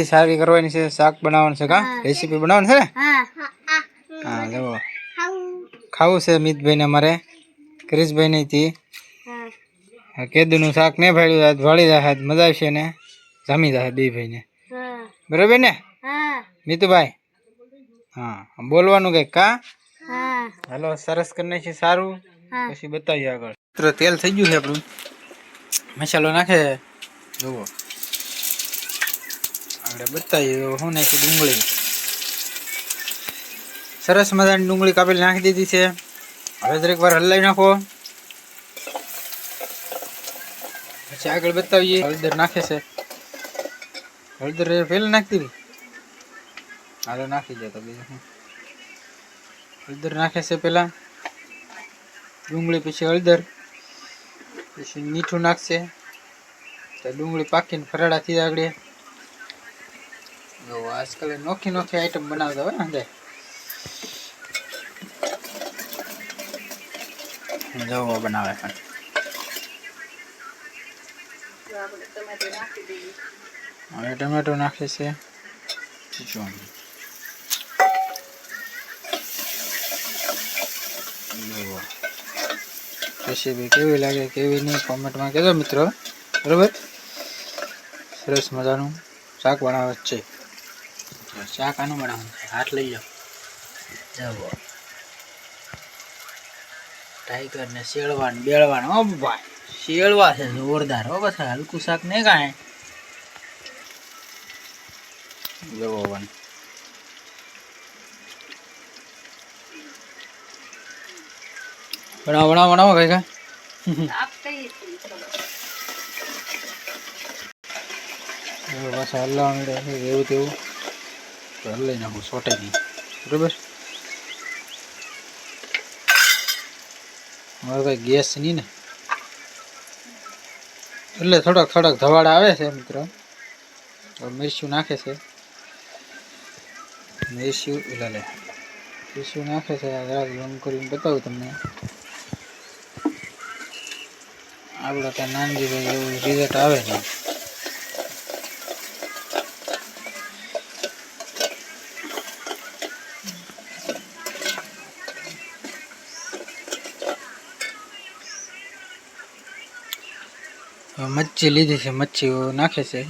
સારી કરવાની છે, શાક બનાવવાનું છે, કા રેસીપી બનાવવાની છે ને? હા જો ખાવું છે મિતભાઈ ને અમારે ક્રિશભાઈ ને થી કેદુનું શાક ને ભાડ્યું વાળી જાય મજા આવશે ને જમી જાય બે ભાઈ ને બરોબર ને મિતુભાઈ? હા બોલવાનું કઈક કા? હાલો સરસ કરીને છે સારું પછી બતાવીએ આગળ. તેલ થઈ ગયું છે આપણું, મસાલો નાખે જુઓ આપણે બતાવીએ શું નાખી ડુંગળી સરસ મજાની ડુંગળી કાપેલી નાખી દીધી છે. હવે દરેક વાર હલાવી નાખો પછી આગળ બતાવીએ. હળદર નાખે છે, હળદર પહેલા નાખી દીધી હાલો નાખી દે તો બીજું હળદર નાખે છે પેલા ડુંગળી પછી હળદર પછી મીઠું નાખશે તો ડુંગળી પાકીને ફરાળાથી આગળ આજકાલ નોખી નોખી આઈટમ બનાવતા હોય ને જવો બનાવે પણ હવે ટમેટો નાખે છે. રેસીપી કેવી લાગે કેવી નહીં કોમેન્ટમાં કહેજો મિત્રો બરાબર. સરસ મજાનું શાક બનાવે છે. શાક આનું બનાવવાનું છે, હાથ લઈ જાઓ જવો ટાઈગર ને શેળવાનું બેળવાનું હો ભાઈ શેળવા છે જોરદાર હો બસ હલકું શાક નહીં કાંઈ જવો બનાવો બનાવો બનાવો કઈ કા પાછા હલાવવાનું એવું તેવું તો હલાવી નાખું સોટે નહીં બરાબર. મારે કઈ ગેસ નહીં ને એટલે થોડાક ધવાડા આવે છે મિત્રો. મિરચું નાખે છે, મિરચું નાખે છે જરાક લંગ કરીને બતાવું તમને. આપણે ત્યાં નાનજી ભાઈ એવું રિઝલ્ટ આવે છે. મચ્છી લીધી છે, મચ્છી નાખે છે.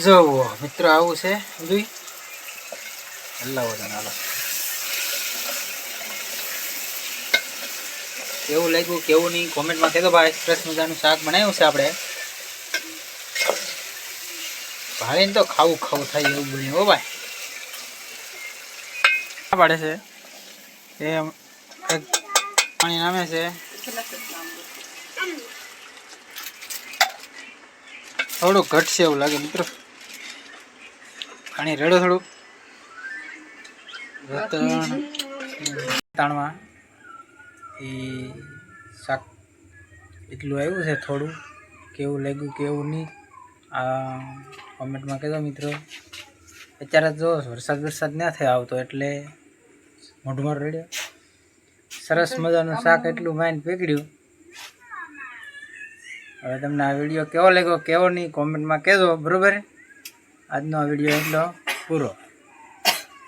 જુઓ મિત્રો આવું છે બધું હલાવો હાલો. કેવું લાગ્યું કેવું નહીં કોમેન્ટમાં કહેજો ભાઈ. સરસ મજાનું શાક બનાવ્યું છે આપણે ભાળીને તો ખાવું થાય એવું બન્યું હો ભાઈ. પાડે છે એ પાણી નામે છે થોડુંક ઘટશે એવું લાગે મિત્રો. પાણી રેડો થોડુંક તાણમાં એ શાક એટલું આવ્યું છે. થોડું કેવું લાગ્યું કેવું નહીં આ કોમેન્ટમાં કહેજો મિત્રો. અત્યારે જો વરસાદ ના થાય આવતો એટલે મોઢું રેડ્યો સરસ મજાનું શાક એટલું માઇન્ડ પકડ્યું. હવે તમને આ વિડીયો કેવો લાગ્યો કેવો નહીં કોમેન્ટમાં કહેજો બરાબર. આજનો આ વિડીયો એટલો પૂરો.